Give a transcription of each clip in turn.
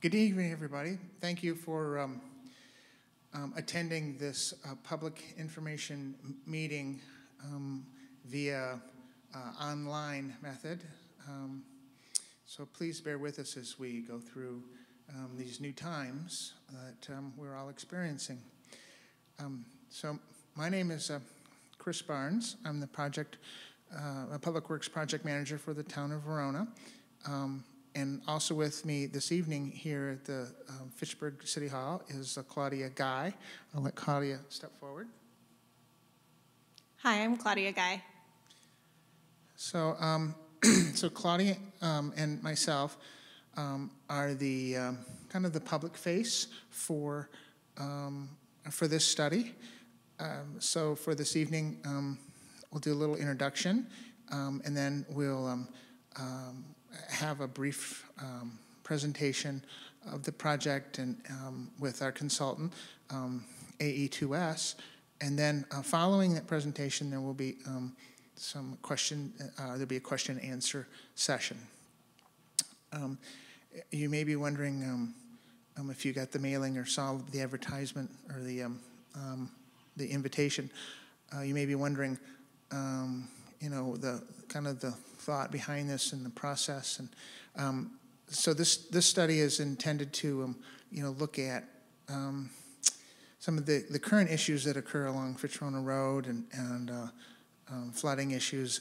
Good evening, everybody. Thank you for attending this public information meeting via online method. So please bear with us as we go through these new times that we're all experiencing. So my name is Chris Barnes. I'm the Public Works Project Manager for the town of Verona. And also with me this evening here at the Fitchburg City Hall is Claudia Guy. I'll let Claudia step forward. Hi, I'm Claudia Guy. So, so Claudia and myself are the kind of the public face for this study. So for this evening, we'll do a little introduction, and then we'll have a brief presentation of the project and with our consultant, AE2S, and then following that presentation, there will be there'll be a question and answer session. You may be wondering if you got the mailing or saw the advertisement or the invitation. You may be wondering, you know, the kind of the thought behind this and the process, and so this study is intended to you know, look at some of the current issues that occur along Fitchrona Road and flooding issues,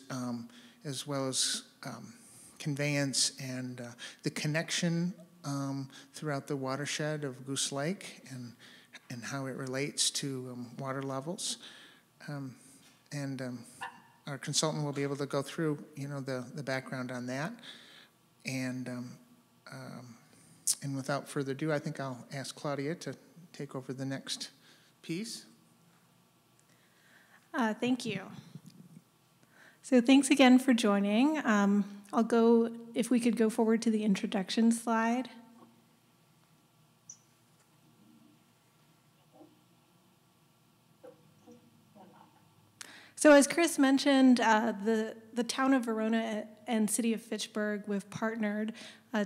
as well as conveyance and the connection throughout the watershed of Goose Lake and how it relates to water levels. Our consultant will be able to go through, you know, the background on that, and without further ado, I think I'll ask Claudia to take over the next piece. Thank you. So thanks again for joining. I'll go, if we could go forward to the introduction slide. So as Chris mentioned, the town of Verona and city of Fitchburg, we've partnered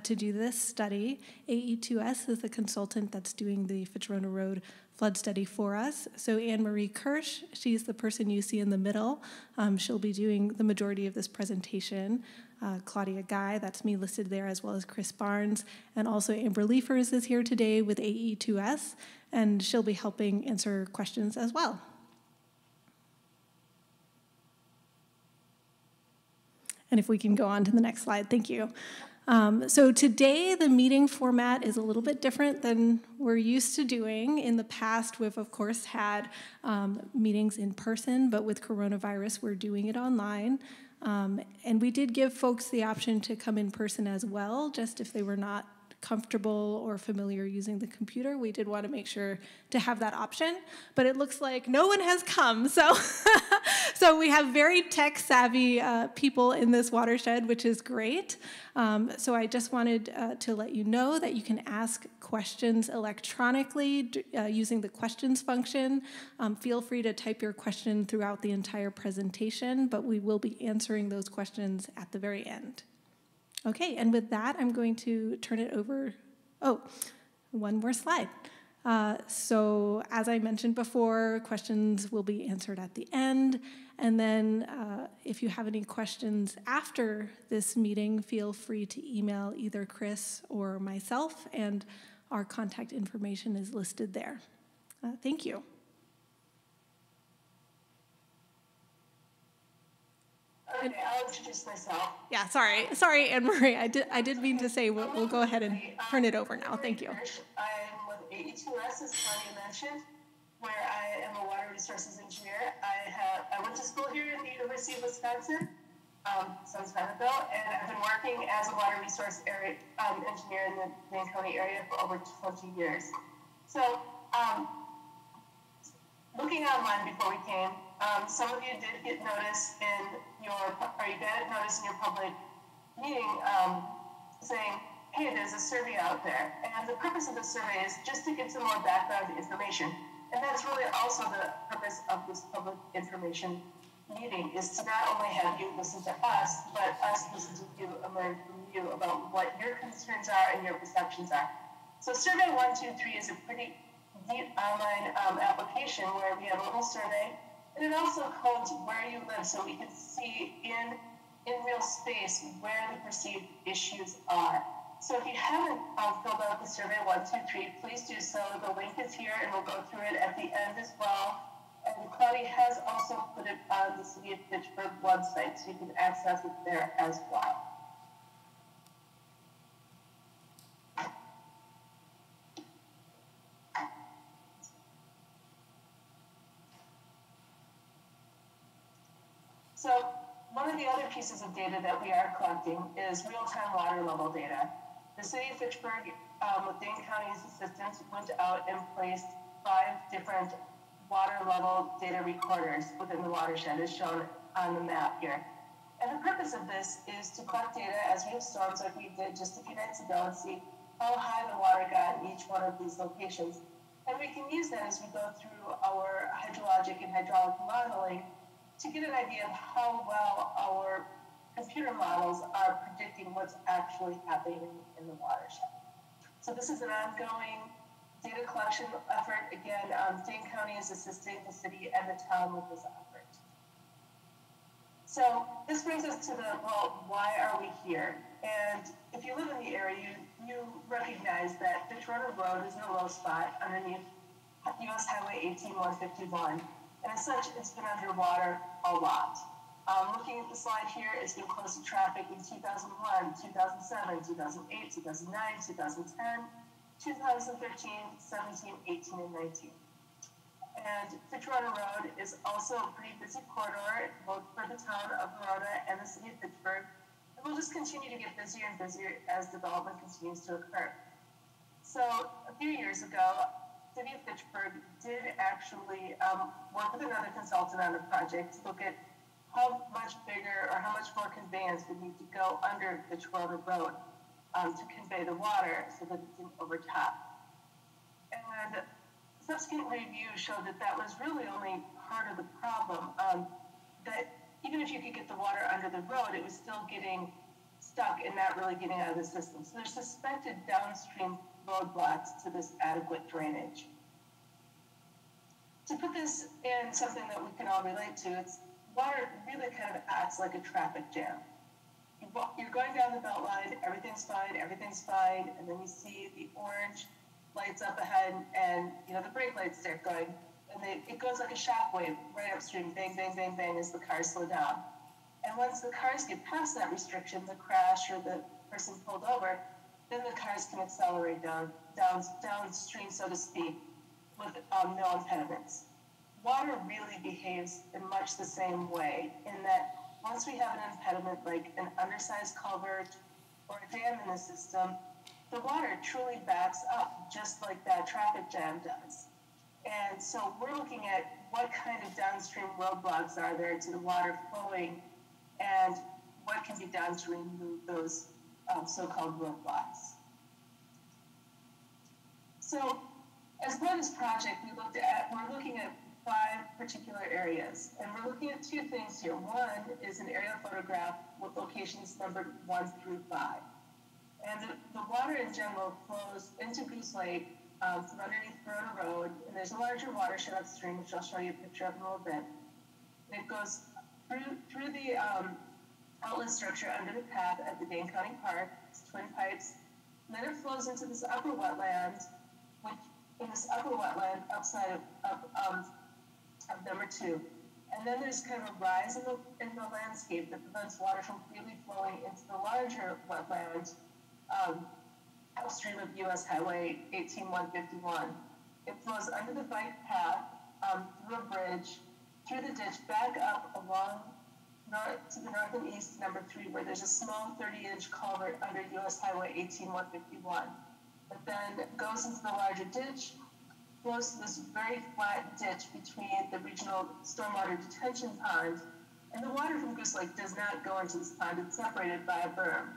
to do this study. AE2S is the consultant that's doing the Fitchrona Road flood study for us. So Anne-Marie Kirsch, she's the person you see in the middle. She'll be doing the majority of this presentation. Claudia Guy, that's me listed there, as well as Chris Barnes. And also Amber Liefers is here today with AE2S, and she'll be helping answer questions as well. And if we can go on to the next slide, thank you. So today, the meeting format is a little bit different than we're used to doing. In the past, we've, of course, had meetings in person, but with coronavirus, we're doing it online. And we did give folks the option to come in person as well, just if they were not comfortable or familiar using the computer. We did want to make sure to have that option, but it looks like no one has come. So, so we have very tech-savvy people in this watershed, which is great. So I just wanted to let you know that you can ask questions electronically using the questions function. Feel free to type your question throughout the entire presentation, but we will be answering those questions at the very end. Okay, and with that, I'm going to turn it over. Oh, one more slide. So as I mentioned before, questions will be answered at the end. And then if you have any questions after this meeting, feel free to email either Chris or myself, and our contact information is listed there. Thank you. Okay, I'll introduce myself. Yeah, sorry, Anne-Marie. I did mean to say we'll go ahead and turn it over now. Thank you. I'm with AE2S, as Claudia mentioned, where I am a water resources engineer. I went to school here at the University of Wisconsin some time ago, and I've been working as a water resource engineer in the Main County area for over 20 years. So, looking online before we came, some of you did get notice in your public meeting saying, hey, there's a survey out there. And the purpose of the survey is just to get some more background information. And that's really also the purpose of this public information meeting, is to not only have you listen to us, but us listen to you and learn from you about what your concerns are and your perceptions are. So Survey 123 is a pretty neat online application where we have a little survey, and it also codes where you live so we can see in real space where the perceived issues are. So if you haven't filled out the Survey 123, please do so. The link is here, and we'll go through it at the end as well. And Claudia has also put it on the City of Fitchburg website, so you can access it there as well. So one of the other pieces of data that we are collecting is real-time water level data. The City of Fitchburg, with Dane County's assistance, went out and placed 5 different water level data recorders within the watershed, as shown on the map here. And the purpose of this is to collect data as we have storms like we did just a few nights ago and see how high the water got in each one of these locations. And we can use that as we go through our hydrologic and hydraulic modeling to get an idea of how well our computer models are predicting what's actually happening in the watershed. So this is an ongoing data collection effort. Again, Dane County is assisting the city and the town with this effort. So this brings us to the, well, why are we here? And if you live in the area, you recognize that Fitchrona Road is in a low spot underneath US Highway 18151. And as such, it's been underwater a lot. Looking at the slide here, it's been close to traffic in 2001, 2007, 2008, 2009, 2010, 2013, 17, 18, and 19. And Fitchrona Road is also a pretty busy corridor, both for the town of Verona and the city of Fitchburg. And will just continue to get busier and busier as development continues to occur. So a few years ago, City of Fitchburg did actually work with another consultant on a project to look at how much bigger or how much more conveyance would need to go under Fitchrona Road to convey the water so that it didn't overtop. And subsequent review showed that that was really only part of the problem, that even if you could get the water under the road, it was still getting stuck and not really getting out of the system. So there's suspected downstream roadblocks to this adequate drainage. To put this in something that we can all relate to, it's water really kind of acts like a traffic jam. You're going down the belt line, everything's fine, and then you see the orange lights up ahead, and the brake lights start going, and it goes like a shockwave right upstream, bang, bang, bang, bang, as the cars slow down. And once the cars get past that restriction, the crash or the person pulled over, then the cars can accelerate downstream, so to speak, with no impediments. Water really behaves in much the same way, in that once we have an impediment like an undersized culvert or a dam in the system, the water truly backs up just like that traffic jam does. And so we're looking at what kind of downstream roadblocks are there to the water flowing and what can be done to remove those so-called roadblocks. So as part of this project, we're looking at 5 particular areas, and we're looking at 2 things here. One is an aerial photograph with locations numbered 1 through 5. And the water in general flows into Goose Lake from underneath Verona Road, and there's a larger watershed upstream, which I'll show you a picture of in a little bit. And it goes through the outlet structure under the path at the Dane County Park. It's twin pipes. And then it flows into this upper wetland, which in this upper wetland outside of number 2. And then there's kind of a rise in the landscape that prevents water from freely flowing into the larger wetland upstream of US Highway 18151. It flows under the bike path, through a bridge, through the ditch, back up along to the north and east, number 3, where there's a small 30-inch culvert under US Highway 18151. It then goes into the larger ditch, flows to this very flat ditch between the regional stormwater detention pond, and the water from Goose Lake does not go into this pond. It's separated by a berm,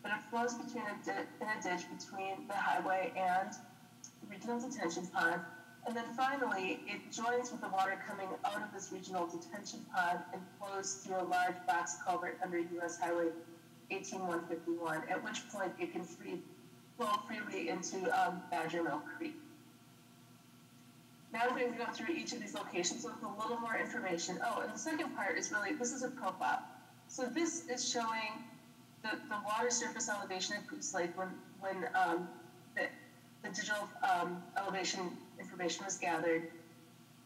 but it flows in a ditch between the highway and the regional detention pond. And then finally, it joins with the water coming out of this regional detention pond and flows through a large box culvert under US Highway 18151, at which point it can flow freely into Badger Milk Creek. Now I'm going to go through each of these locations with a little more information. Oh, and the second part is really, this is a profile. So this is showing the water surface elevation at Goose Lake when the digital elevation information was gathered.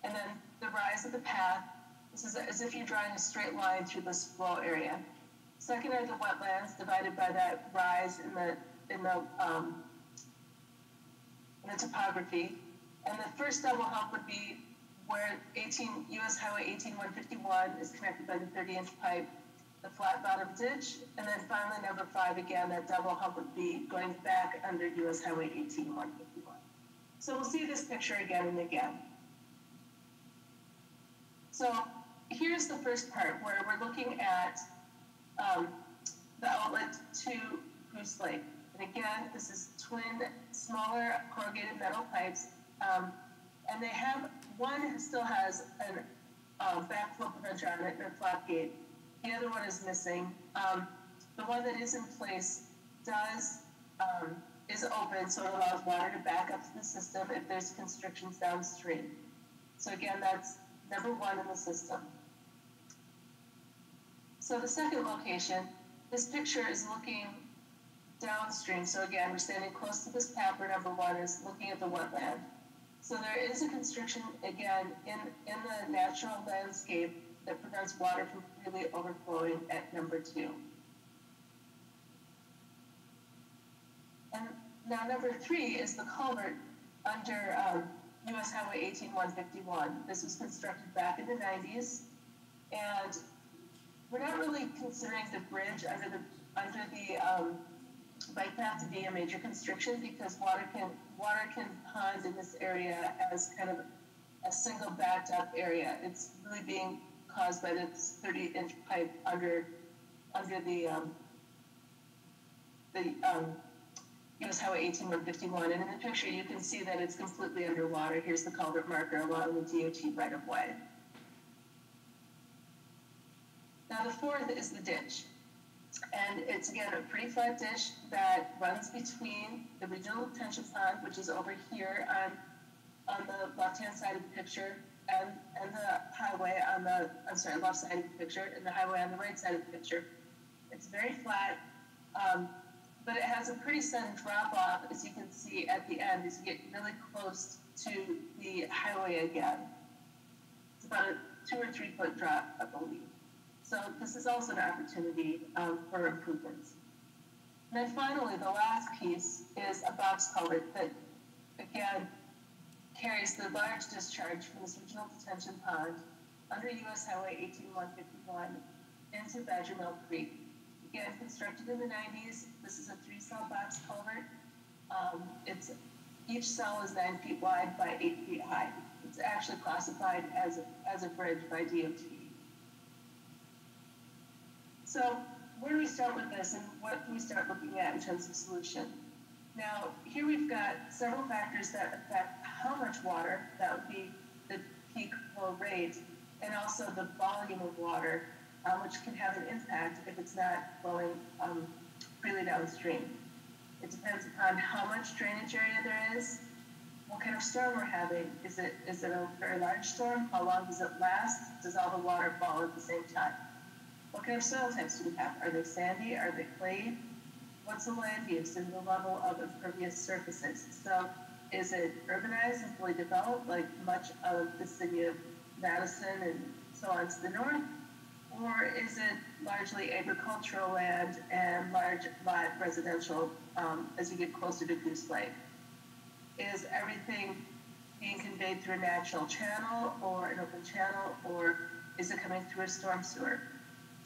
And then the rise of the path. This is as if you're drawing a straight line through this flow area. Second are the wetlands divided by that rise in the topography. And the first double hump would be where US Highway 18151 is connected by the 30-inch pipe, the flat bottom ditch, and then finally number 5 again, that double hump would be going back under US Highway 18151. So we'll see this picture again and again. So here's the first part where we're looking at the outlet to Goose Lake. And again, this is twin, smaller corrugated metal pipes. And they have, one still has a backflow preventer on it and a flap gate. The other one is missing. The one that is in place is open, so it allows water to back up to the system if there's constrictions downstream. So again, that's number 1 in the system. So the second location, this picture is looking downstream. So again, we're standing close to this path where number 1 is looking at the wetland. So there is a constriction, again, in the natural landscape that prevents water from freely overflowing at number 2. And now number 3 is the culvert under US Highway 18151. This was constructed back in the 90s, and we're not really considering the bridge under the bike path to be a major constriction because water can pond in this area as kind of a single backed up area. It's really being caused by this 30-inch pipe under the US Highway 18151. And in the picture, you can see that it's completely underwater. Here's the culvert marker along the DOT right-of-way. Now the fourth is the ditch. And it's, again, a pretty flat ditch that runs between the regional detention pond, which is over here on the left-hand side of the picture, and the highway on the, left side of the picture, and the highway on the right side of the picture. It's very flat, but it has a pretty sudden drop-off, as you can see at the end, as you get really close to the highway again. It's about a 2 or 3 foot drop, I believe. So this is also an opportunity for improvements. And then finally, the last piece is a box culvert that, again, carries the large discharge from this regional detention pond under US Highway 18151 into Badger Milk Creek. Again, constructed in the 90s, this is a 3-cell box culvert. Each cell is 9 feet wide by 8 feet high. It's actually classified as a bridge by DOT. So where do we start with this, and what do we start looking at in terms of solution? Now, here we've got several factors that affect how much water, that would be the peak flow rate, and also the volume of water, which can have an impact if it's not flowing freely downstream. It depends upon how much drainage area there is, what kind of storm we're having. Is it a very large storm? How long does it last? Does all the water fall at the same time? What kind of soil types do we have? Are they sandy? Are they clay? What's the land use and the level of impervious surfaces? So is it urbanized and fully developed, like much of the city of Madison and so on to the north? Or is it largely agricultural land and large lot residential as you get closer to Goose Lake? Is everything being conveyed through a natural channel or an open channel, or is it coming through a storm sewer?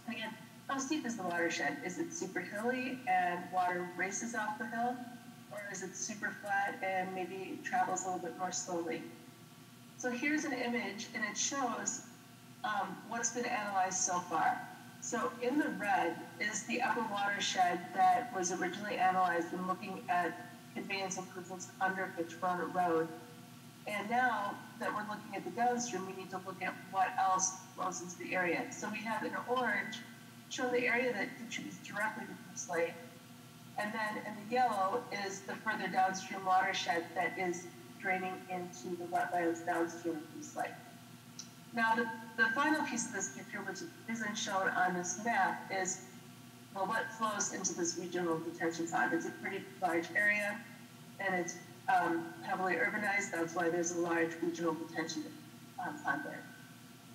Again, how steep is the watershed? Is it super hilly and water races off the hill? Or is it super flat and maybe travels a little bit more slowly? So here's an image, and it shows what's been analyzed so far. So in the red is the upper watershed that was originally analyzed when looking at conveyance improvements under Fitchrona Road. And now that we're looking at the downstream, we need to look at what else flows into the area. So we have in orange showing the area that contributes directly to Goose Lake. And then in the yellow is the further downstream watershed that is draining into the wetlands downstream of Goose Lake. Now, the final piece of this picture, which isn't shown on this map, is, well, what flows into this regional detention pond. It's a pretty large area, and it's heavily urbanized. That's why there's a large regional detention pond there.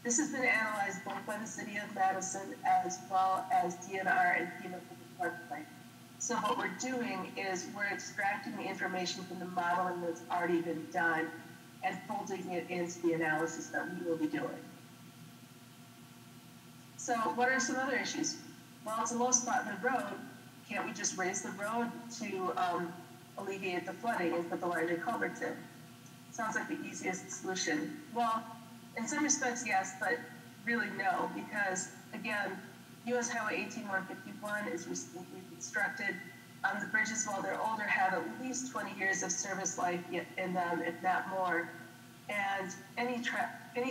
This has been analyzed both by the City of Madison as well as DNR and FEMA for the floodplain. So what we're doing is we're extracting the information from the modeling that's already been done and folding it into the analysis that we will be doing. So what are some other issues? Well, it's a low spot in the road. Can't we just raise the road to alleviate the flooding and put the larger culverts in? Sounds like the easiest solution. Well, in some respects, yes, but really no, because again, US Highway 18151 is recently reconstructed. The bridges, while they're older, have at least 20 years of service life in them, if not more. And any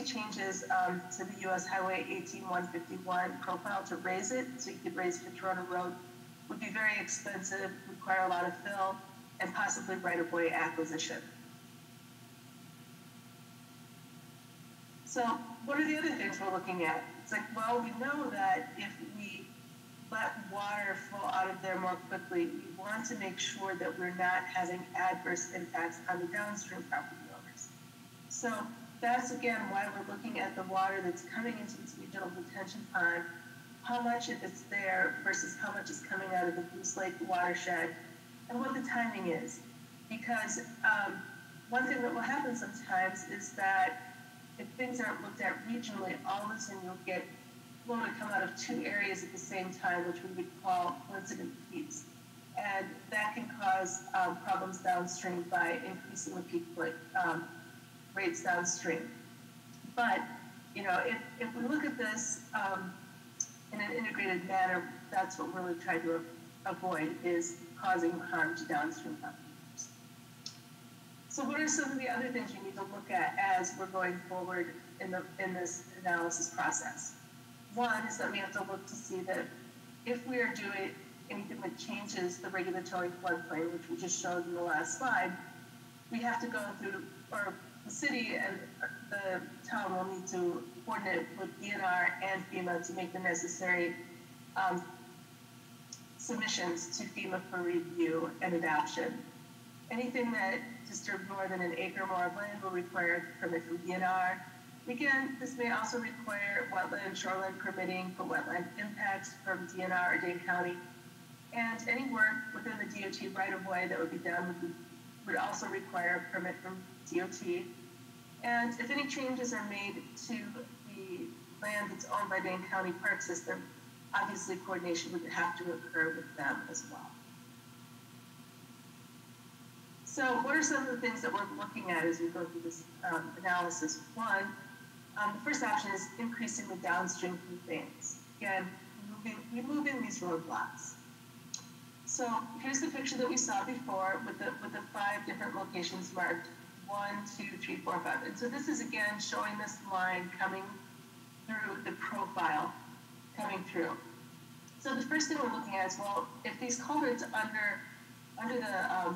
changes to the US Highway 18151 profile to raise it, so you could raise Fitchrona Road, would be very expensive, require a lot of fill, and possibly right-of-way acquisition. So what are the other things we're looking at? It's like, well, we know that if we let water flow out of there more quickly, we want to make sure that we're not having adverse impacts on the downstream property owners. So that's, again, why we're looking at the water that's coming into this regional detention pond, how much of it's there versus how much is coming out of the Goose Lake watershed, and what the timing is. Because one thing that will happen sometimes is that if things aren't looked at regionally, all of a sudden you'll get flow to come out of two areas at the same time, which we would call coincident peaks. And that can cause problems downstream by increasing the peak rates downstream. But, you know, if we look at this in an integrated manner, that's what we're really trying to avoid, is causing harm to downstream properties. So what are some of the other things you need to look at as we're going forward in this analysis process? One is that we have to look to see that if we are doing anything that changes the regulatory floodplain, which we just showed in the last slide, we have to go through, or the city and the town will need to coordinate with DNR and FEMA to make the necessary submissions to FEMA for review and adoption. Anything that disturbs more than an acre or more of land will require a permit from DNR. Again, this may also require wetland shoreline permitting for wetland impacts from DNR or Dane County. And any work within the DOT right-of-way that would be done would also require a permit from DOT. And if any changes are made to the land that's owned by Dane County Park System, obviously coordination would have to occur with them as well. So what are some of the things that we're looking at as we go through this analysis? One, the first option is increasing the downstream conveyance. Again, removing these roadblocks. So here's the picture that we saw before with the 5 different locations marked 1, 2, 3, 4, 5. And so this is again showing this line coming through the profile coming through. So the first thing we're looking at is, well, if these culverts under the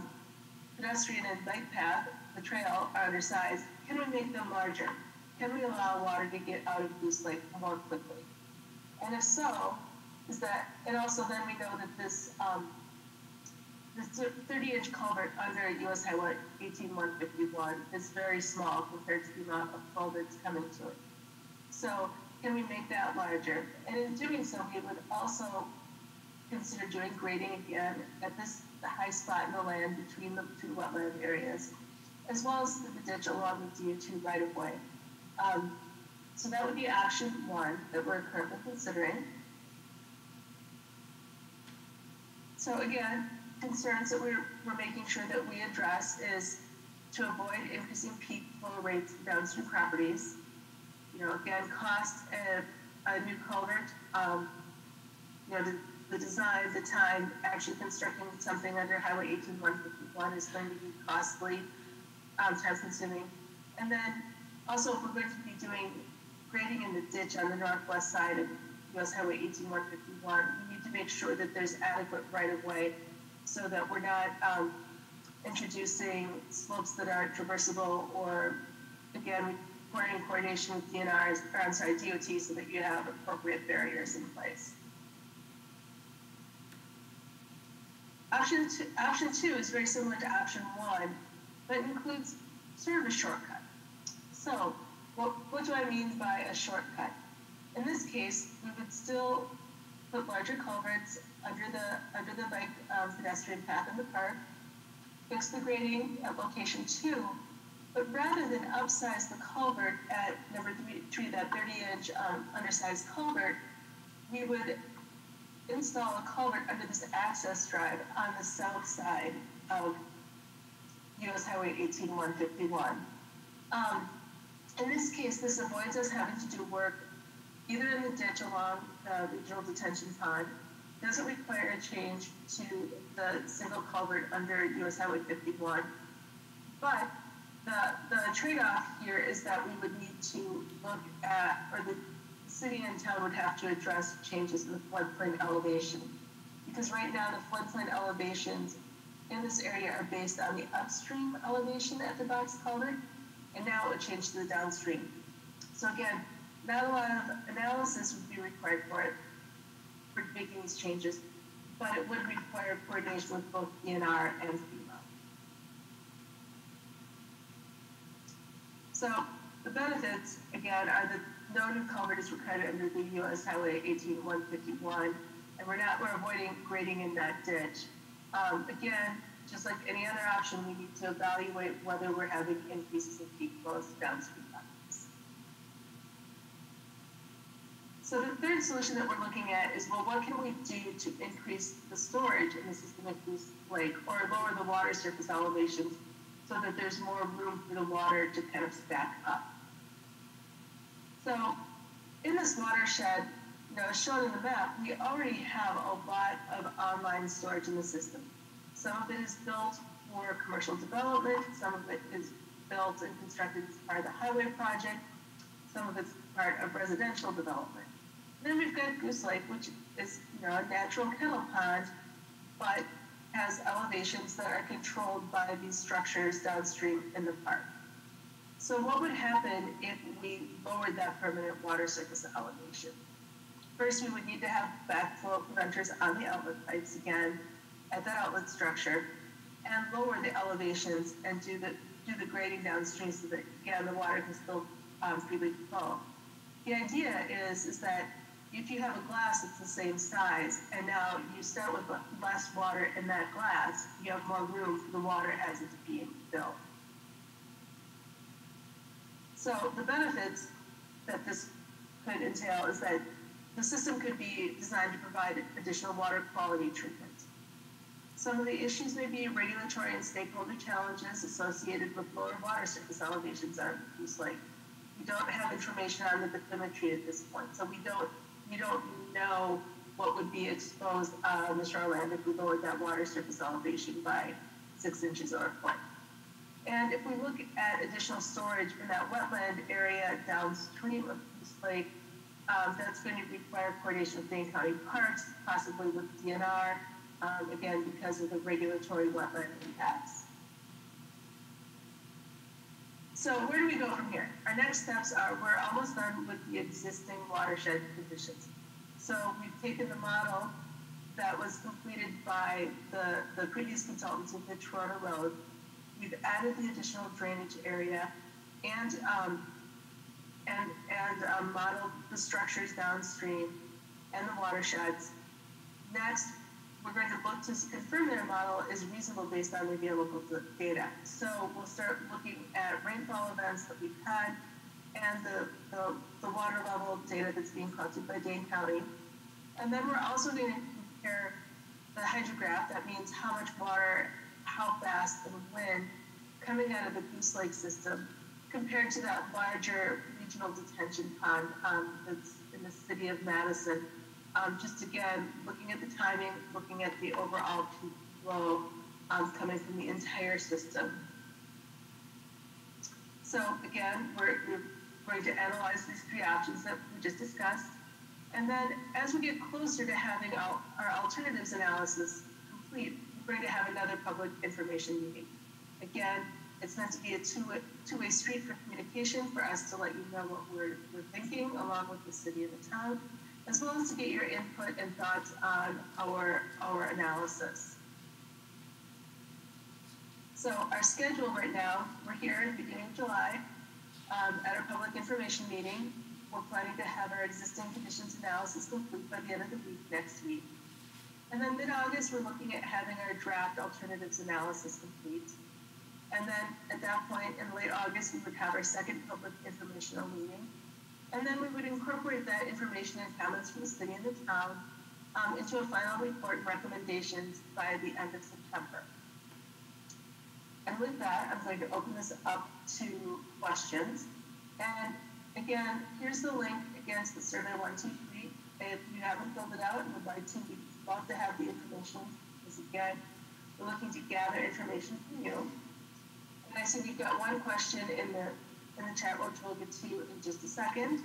pedestrian and bike path, the trail, are undersized, can we make them larger? Can we allow water to get out of Goose Lake more quickly? And if so, and also then we know that this 30-inch culvert under US Highway 18151 is very small compared to the amount of flow that's coming to it. So can we make that larger? And in doing so, we would also consider doing grading again at the high spot in the land between the 2 wetland areas, as well as the ditch along the DO2 right-of-way. So that would be option 1 that we're currently considering. So again, concerns that we're making sure that we address is to avoid increasing peak flow rates in downstream properties. You know, again, cost a new culvert, you know, the design, the time, actually constructing something under Highway 18151 is going to be costly, time-consuming. And then also, if we're going to be doing grading in the ditch on the northwest side of US Highway 18151, we need to make sure that there's adequate right-of-way so that we're not introducing slopes that aren't traversable, or again, we're in coordination with DNRs, or I'm sorry, DOT, so that you have appropriate barriers in place. Option two is very similar to option one, but includes sort of a shortcut. So what do I mean by a shortcut? In this case, we would still put larger culverts under the bike pedestrian path in the park, fix the grading at location 2, but rather than upsize the culvert at number 3, that 30-inch undersized culvert, we would install a culvert under this access drive on the south side of US Highway 18151. In this case, this avoids us having to do work either in the ditch along the regional detention pond, doesn't require a change to the single culvert under US Highway 51, but the trade-off here is that we would need to look at, or the city and town would have to address changes in the floodplain elevation, because right now the floodplain elevations in this area are based on the upstream elevation at the box culvert, and now it would change to the downstream. So again, not a lot of analysis would be required for making these changes, but it would require coordination with both DNR and FEMA. So the benefits, again, are that no new culvert is required under the US Highway 18151, and we're avoiding grading in that ditch. Again, just like any other option, we need to evaluate whether we're having increases in peak flows downstream. So the third solution that we're looking at is, well, what can we do to increase the storage in the systemic Goose Lake, or lower the water surface elevations so that there's more room for the water to kind of stack up? So in this watershed, shown in the map, we already have a lot of online storage in the system. Some of it is built for commercial development, some of it is built and constructed as part of the highway project, some of it's part of residential development. Then we've got Goose Lake, which is a natural kettle pond, but has elevations that are controlled by these structures downstream in the park. So what would happen if we lowered that permanent water surface elevation? First, we would need to have backflow preventers on the outlet pipes again at that outlet structure, and lower the elevations and do the grading downstream so that, again, the water can still freely flow. The idea is that if you have a glass that's the same size, and now you start with less water in that glass, you have more room for the water as it's being filled. So the benefits that this could entail is that the system could be designed to provide additional water quality treatment. Some of the issues may be regulatory and stakeholder challenges associated with lower water surface elevations on Goose Lake. We don't have information on the bathymetry at this point, so we don't know what would be exposed on the shoreline if we lowered that water surface elevation by 6 inches or a foot. And if we look at additional storage in that wetland area downstream of Goose Lake, that's going to require coordination with Dane County Parks, possibly with DNR, again, because of the regulatory wetland impacts. So where do we go from here? Our next steps are, we're almost done with the existing watershed conditions. So we've taken the model that was completed by the previous consultants in Fitchrona Road. We've added the additional drainage area and modeled the structures downstream and the watersheds. Next, we're going to look to confirm their model is reasonable based on the available data. So we'll start looking at rainfall events that we've had and the water level data that's being collected by Dane County. And then we're also going to compare the hydrograph, that means how much water, how fast, and when, coming out of the Goose Lake system compared to that larger regional detention pond that's in the city of Madison. Just again, looking at the timing, looking at the overall peak flow coming from the entire system. So again, we're going to analyze these 3 options that we just discussed. And then as we get closer to having our alternatives analysis complete, we're we're going to have another public information meeting. Again, it's meant to be a two-way street for communication, for us to let you know what we're thinking, along with the city and the town, as well as to get your input and thoughts on our analysis. So our schedule right now, we're here at the beginning of July at our public information meeting. We're planning to have our existing conditions analysis complete by the end of the week next week. And then mid-August, we're looking at having our draft alternatives analysis complete. And then at that point, in late August, we would have our second public informational meeting. And then we would incorporate that information and comments from the city and the town into a final report and recommendations by the end of September. And with that, I'm going to open this up to questions. And again, here's the link against the survey 123. If you haven't filled it out and would like to, we'd love to have the information. Because again, we're looking to gather information from you. And I see we've got one question in the chat, which we'll get to in just a second.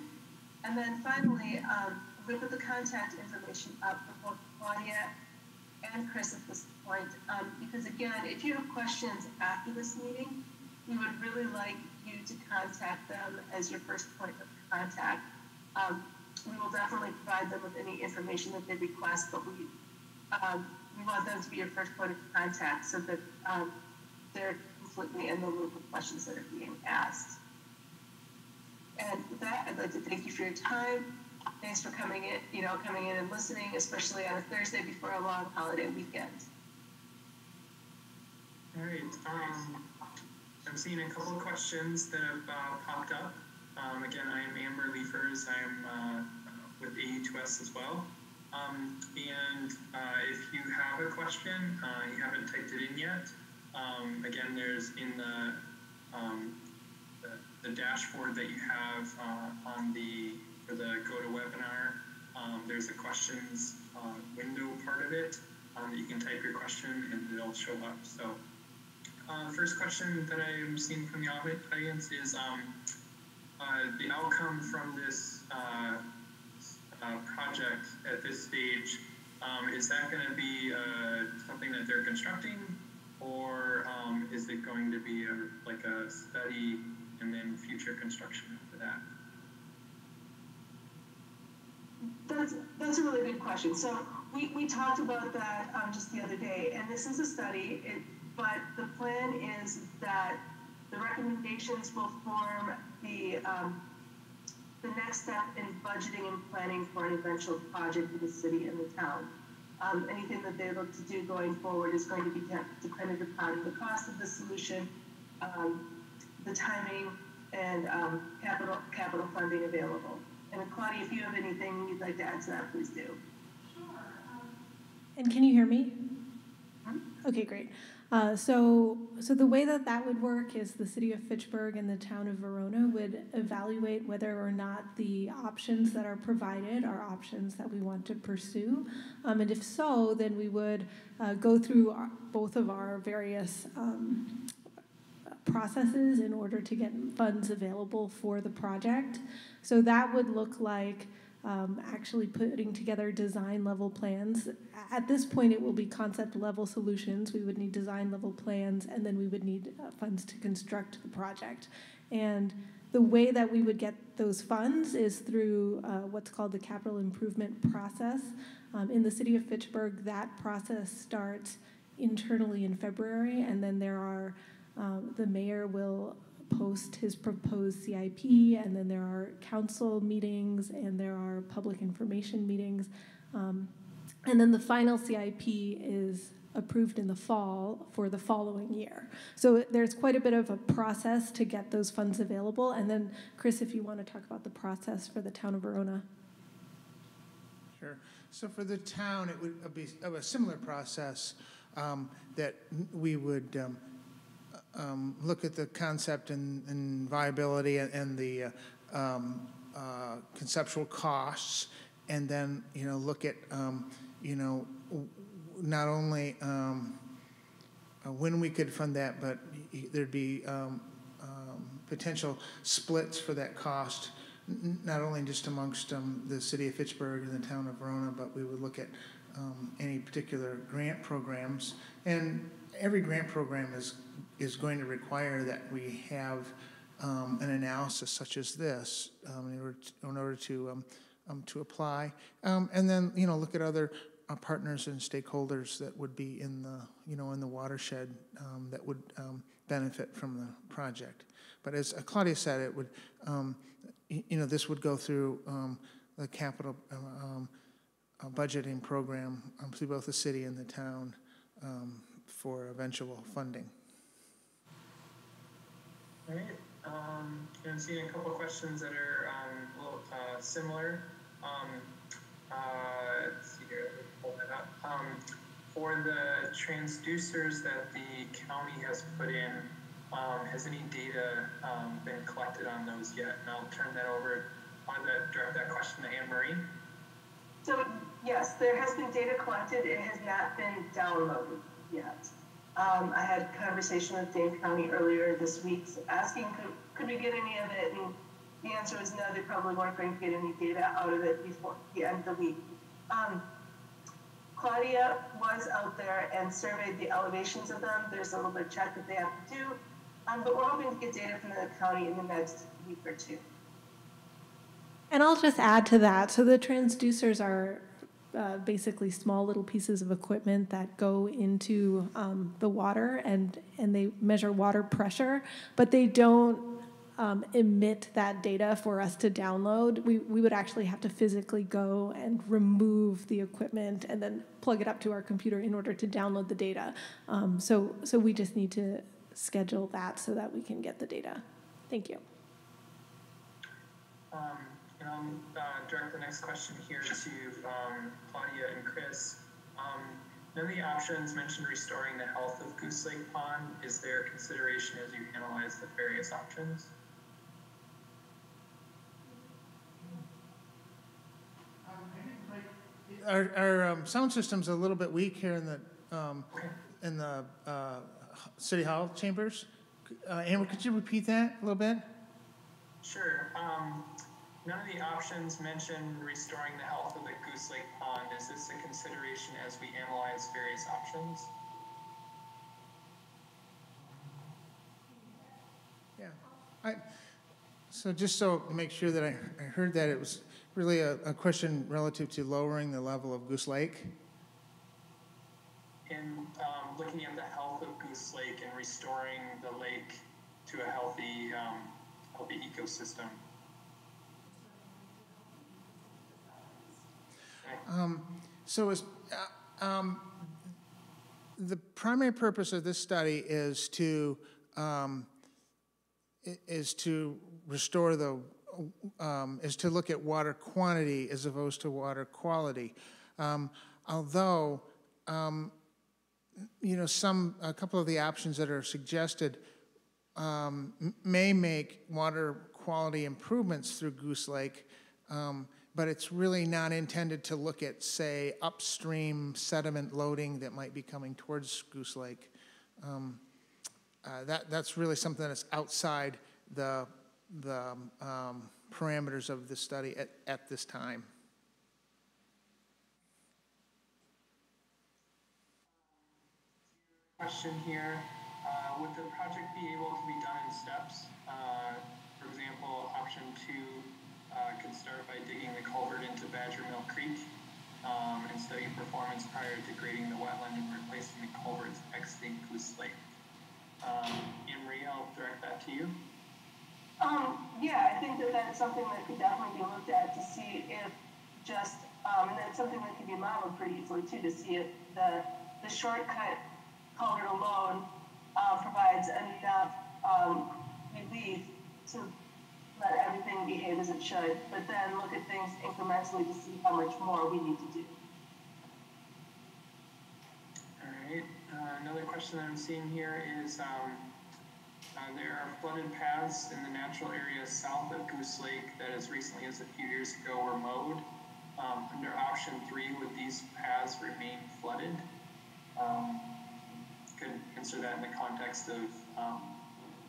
And then finally, I'm going to put the contact information up for both Claudia and Chris at this point, because again, if you have questions after this meeting, we would really like you to contact them as your first point of contact. We will definitely provide them with any information that they request, but we want them to be your first point of contact so that they're completely in the loop of questions that are being asked. And with that, I'd like to thank you for your time. Thanks for coming in and listening, especially on a Thursday before a long holiday weekend. All right. I'm seeing a couple of questions that have popped up. Again, I am Amber Liefers. I'm with AE2S as well. And if you have a question, you haven't typed it in yet. Again, there's in the dashboard that you have for the GoToWebinar, there's a questions window part of it that you can type your question and it'll show up. So first question that I'm seeing from the audience is the outcome from this project at this stage. Is that going to be something that they're constructing, or is it going to be like a study and then future construction after that? That's a really good question. So we talked about that just the other day, and this is a study, but the plan is that the recommendations will form the next step in budgeting and planning for an eventual project for the city and the town. Anything that they look to do going forward is going to be dependent upon the cost of the solution, the timing, and capital funding available. And Claudia, if you have anything you'd like to add to that, please do. Sure. And can you hear me? Okay, great. So the way that would work is the city of Fitchburg and the town of Verona would evaluate whether or not the options that are provided are options that we want to pursue. And if so, then we would go through both of our various processes in order to get funds available for the project. So that would look like actually putting together design level plans. At this point, it will be concept level solutions. We would need design level plans, and then we would need funds to construct the project. And the way that we would get those funds is through what's called the capital improvement process. In the city of Fitchburg, that process starts internally in February, and then there are the mayor will post his proposed CIP, and then there are council meetings, and there are public information meetings. And then the final CIP is approved in the fall for the following year. So there's quite a bit of a process to get those funds available. And then, Chris, if you want to talk about the process for the town of Verona. Sure. So for the town, it would be a similar process that we would look at the concept and viability and the conceptual costs, and then look at not only when we could fund that, but there'd be potential splits for that cost not only just amongst the city of Fitchburg and the town of Verona, but we would look at any particular grant programs. And every grant program is going to require that we have an analysis such as this in order to apply, and then look at other partners and stakeholders that would be in the watershed that would benefit from the project. But as Claudia said, it would this would go through the capital budgeting program through both the city and the town for eventual funding. All right. I'm seeing a couple of questions that are a little similar. Let's see here, let me pull that up. For the transducers that the county has put in, has any data been collected on those yet? And I'll turn that over, direct that question to Anne Marie. So yes, there has been data collected. It has not been downloaded yet. I had a conversation with Dane County earlier this week asking could we get any of it, and the answer was no, they probably weren't going to get any data out of it before the end of the week. Claudia was out there and surveyed the elevations of them. There's a little bit of check that they have to do, but we're hoping to get data from the county in the next week or two. And I'll just add to that. So the transducers are basically small little pieces of equipment that go into the water and they measure water pressure, but they don't emit that data for us to download. We would actually have to physically go and remove the equipment and then plug it up to our computer in order to download the data. So we just need to schedule that so that we can get the data. Thank you. And I'll direct the next question here to Claudia and Chris. None of the options mentioned restoring the health of Goose Lake Pond. Is there consideration as you analyze the various options? Our sound system's a little bit weak here in the City Hall chambers. Amber, could you repeat that a little bit? Sure. None of the options mentioned restoring the health of the Goose Lake Pond. Is this a consideration as we analyze various options? Yeah. So just to make sure that I heard that, it was really a question relative to lowering the level of Goose Lake. In looking at the health of Goose Lake and restoring the lake to a healthy ecosystem. So the primary purpose of this study is to restore is to look at water quantity as opposed to water quality. Although a couple of the options that are suggested may make water quality improvements through Goose Lake, but it's really not intended to look at, say, upstream sediment loading that might be coming towards Goose Lake. That's really something that's outside the parameters of the study at this time. Question here, would the project be able to be done in steps? For example, option 2 could start by digging the culvert into Badger Mill Creek and study performance prior to grading the wetland and replacing the culverts exiting Goose Lake. Anne-Marie, I'll direct that to you. Yeah, I think that that's something that could definitely be looked at to see if just, and that's something that can be modeled pretty easily too, to see if the shortcut culvert alone provides enough relief to let everything behave as it should, but then look at things incrementally to see how much more we need to do. All right. Another question that I'm seeing here is there are flooded paths in the natural areas south of Goose Lake that as recently as a few years ago were mowed. Under option 3, would these paths remain flooded? Could answer that in the context of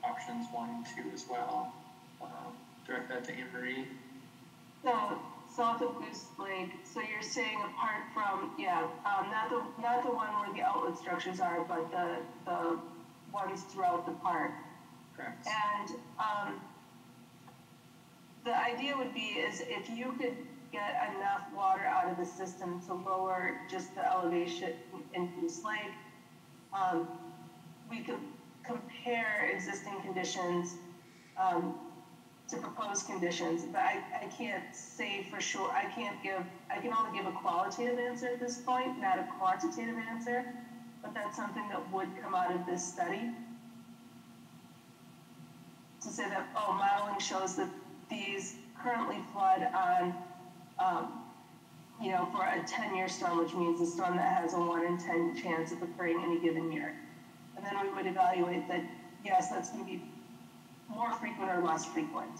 options 1 and 2 as well. Direct that to Anne-Marie. So south of Goose Lake, so you're saying apart from, not the one where the outlet structures are, but the ones throughout the park. Correct. And the idea would be is if you could get enough water out of the system to lower just the elevation in Goose Lake, we could compare existing conditions to proposed conditions, but I can't say for sure. I can only give a qualitative answer at this point, not a quantitative answer, but that's something that would come out of this study. To say that, modeling shows that these currently flood on, for a 10-year storm, which means a storm that has a 1 in 10 chance of occurring any given year. And then we would evaluate that, yes, that's going to be more frequent or less frequent.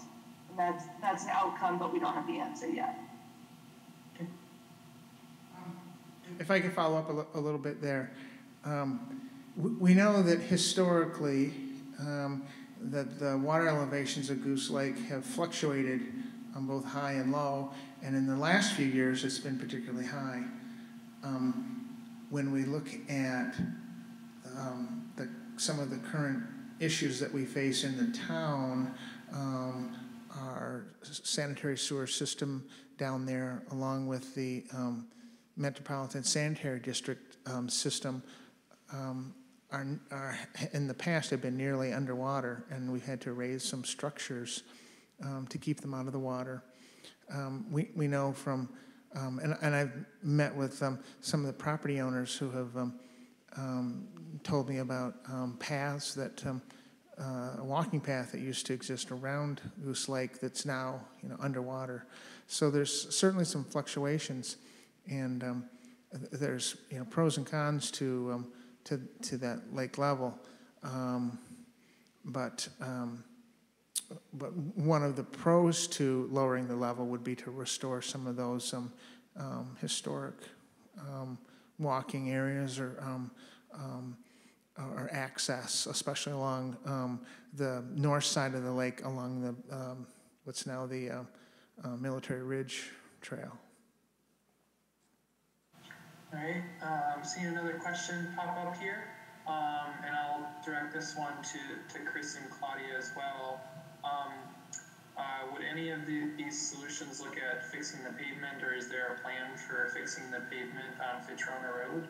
And that's an outcome, but we don't have the answer yet. If I could follow up a little bit there. We know that historically that the water elevations of Goose Lake have fluctuated on both high and low, and in the last few years it's been particularly high. When we look at some of the current issues that we face in the town, our sanitary sewer system down there, along with the Metropolitan Sanitary District system, are in the past have been nearly underwater, and we've had to raise some structures to keep them out of the water. We know from, and I've met with some of the property owners who have told me about paths that, a walking path that used to exist around Goose Lake that's now underwater. So there's certainly some fluctuations, and there's pros and cons to that lake level, but one of the pros to lowering the level would be to restore some of those historic walking areas or access, especially along the north side of the lake, along the what's now the Military Ridge Trail. All right, I'm seeing another question pop up here, and I'll direct this one to Chris and Claudia as well. Would any of these solutions look at fixing the pavement, or is there a plan for fixing the pavement on Fitchrona Road?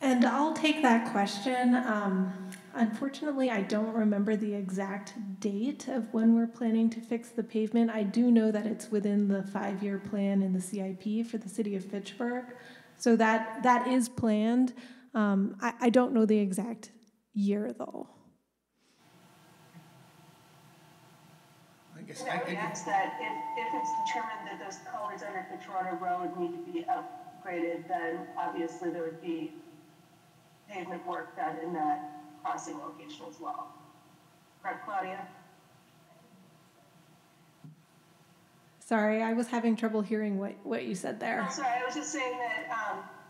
And I'll take that question. Unfortunately, I don't remember the exact date of when we're planning to fix the pavement. I do know that it's within the 5-year plan in the CIP for the city of Fitchburg. So that is planned. I don't know the exact year, though. I would ask that if it's determined that those culverts under Fitchrona Road need to be upgraded, then obviously there would be pavement work done in that crossing location as well. Correct, Claudia? Sorry, I was having trouble hearing what you said there. Oh, sorry, I was just saying that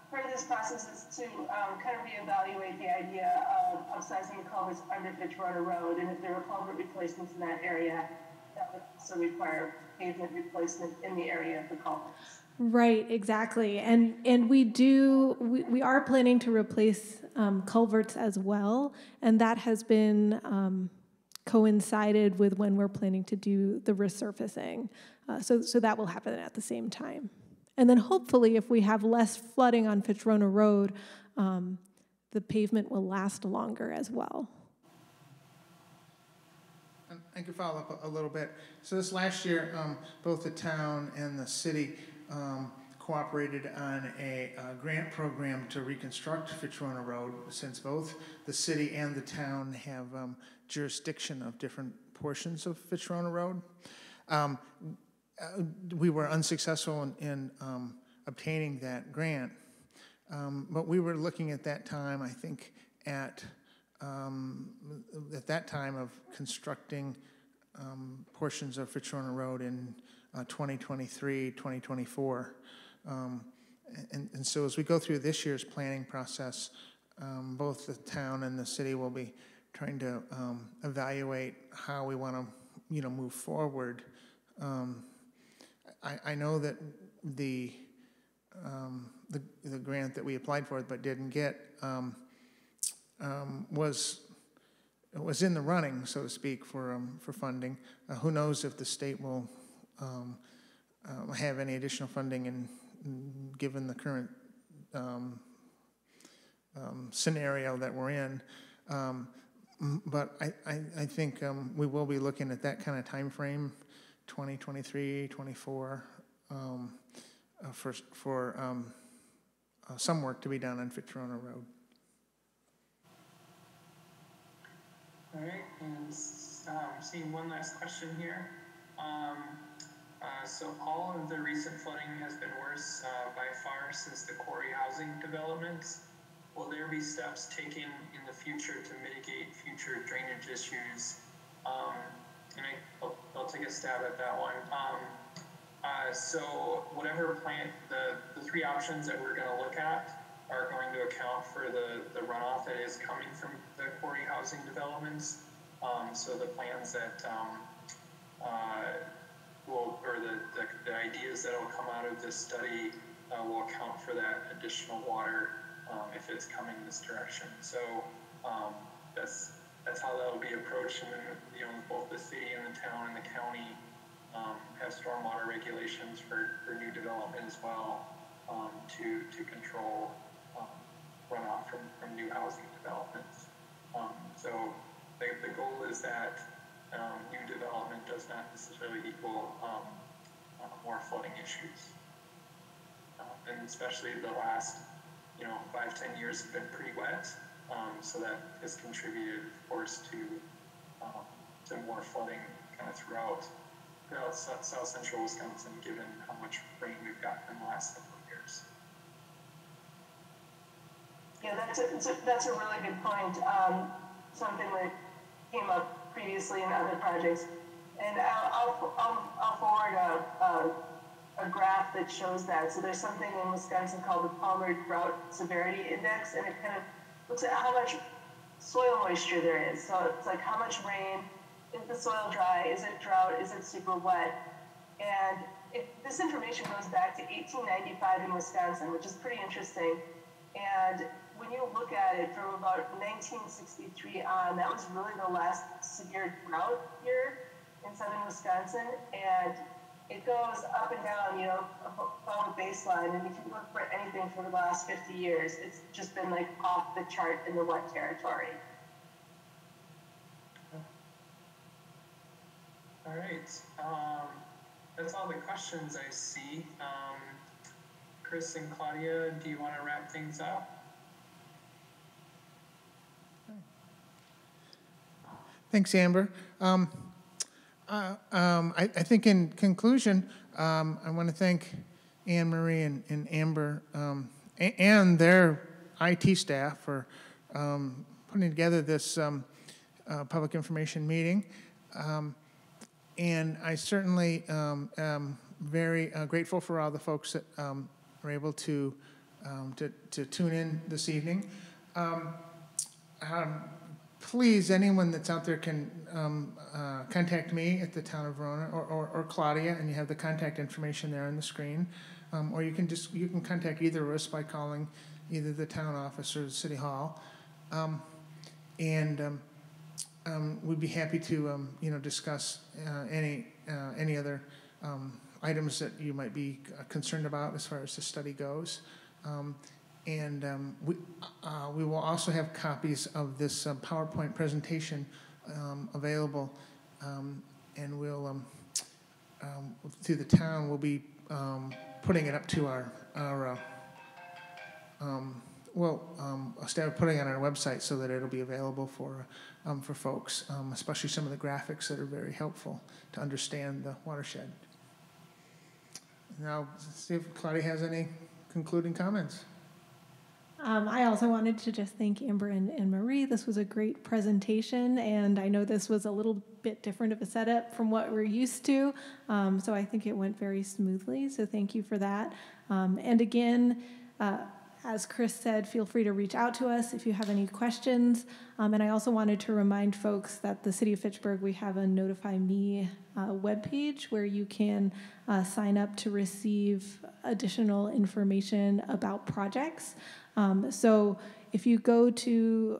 part of this process is to kind of reevaluate the idea of upsizing the culverts under Fitchrona Road, and if there are culvert replacements in that area, that would also require pavement replacement in the area of the culverts. Right, exactly. And we are planning to replace culverts as well, and that has been coincided with when we're planning to do the resurfacing. So that will happen at the same time. And then hopefully if we have less flooding on Fitchrona Road, the pavement will last longer as well. I can follow up a little bit. So this last year, both the town and the city cooperated on a grant program to reconstruct Fitchrona Road, since both the city and the town have jurisdiction of different portions of Fitchrona Road. We were unsuccessful in obtaining that grant, but we were looking at that time, I think, at that time of constructing portions of Fitchrona Road in 2023, 2024. And so as we go through this year's planning process, both the town and the city will be trying to evaluate how we want to move forward I know that the grant that we applied for but didn't get was in the running, so to speak, for funding. Who knows if the state will have any additional funding, and given the current scenario that we're in. But I think we will be looking at that kind of time frame, 2023, 24, for some work to be done on Fitchrona Road. All right, and seeing one last question here. So all of the recent flooding has been worse by far since the quarry housing developments. Will there be steps taken in the future to mitigate future drainage issues? And I'll take a stab at that one. So whatever plan, the three options that we're going to look at are going to account for the runoff that is coming from the quarry housing developments. So the plans that the ideas that will come out of this study will account for that additional water if it's coming this direction. So that's how that will be approached. And then, both the city and the town and the county have stormwater regulations for new development as well, to control runoff from new housing developments. So the goal is that new development does not necessarily equal more flooding issues. And especially the last 5-10 years have been pretty wet, so that has contributed, of course, to more flooding kind of throughout South Central Wisconsin, given how much rain we've gotten in the last couple of years. Yeah, that's a really good point. Something that came up previously in other projects, and I'll forward a graph that shows that. So there's something in Wisconsin called the Palmer Drought Severity Index, and it kind of looks at how much soil moisture there is. So it's like how much rain, is the soil dry, is it drought, is it super wet? And this information goes back to 1895 in Wisconsin, which is pretty interesting. And when you look at it from about 1963 on, that was really the last severe drought year in southern Wisconsin. And it goes up and down, above the baseline. And if you look for anything for the last 50 years, it's just been like off the chart in the wet territory. All right. That's all the questions I see. Chris and Claudia, do you want to wrap things up? Thanks, Amber. I think in conclusion, I want to thank Anne Marie and Amber and their IT staff for putting together this public information meeting. And I certainly am very grateful for all the folks that were able to tune in this evening. Please, anyone that's out there can contact me at the Town of Verona or Claudia, and you have the contact information there on the screen. Or you can contact either of us by calling either the town office or the city hall. We'd be happy to discuss any other items that you might be concerned about as far as the study goes. We will also have copies of this PowerPoint presentation available, and we'll through the town we'll be putting it up to our putting it on our website so that it'll be available for folks, especially some of the graphics that are very helpful to understand the watershed. Now, see if Claudia has any concluding comments. I also wanted to just thank Amber and Marie. This was a great presentation, and I know this was a little bit different of a setup from what we're used to, so I think it went very smoothly, so thank you for that. And again, as Chris said, feel free to reach out to us if you have any questions. And I also wanted to remind folks that the City of Fitchburg, we have a Notify Me webpage where you can sign up to receive additional information about projects. So if you go to,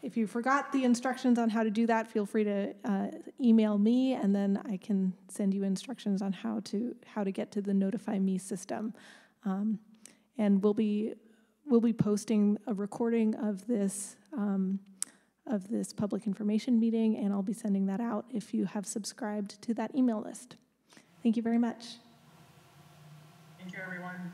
if you forgot the instructions on how to do that, feel free to email me, and then I can send you instructions on how to get to the Notify Me system. And we'll be posting a recording of this public information meeting, and I'll be sending that out if you have subscribed to that email list. Thank you very much. Thank you, everyone.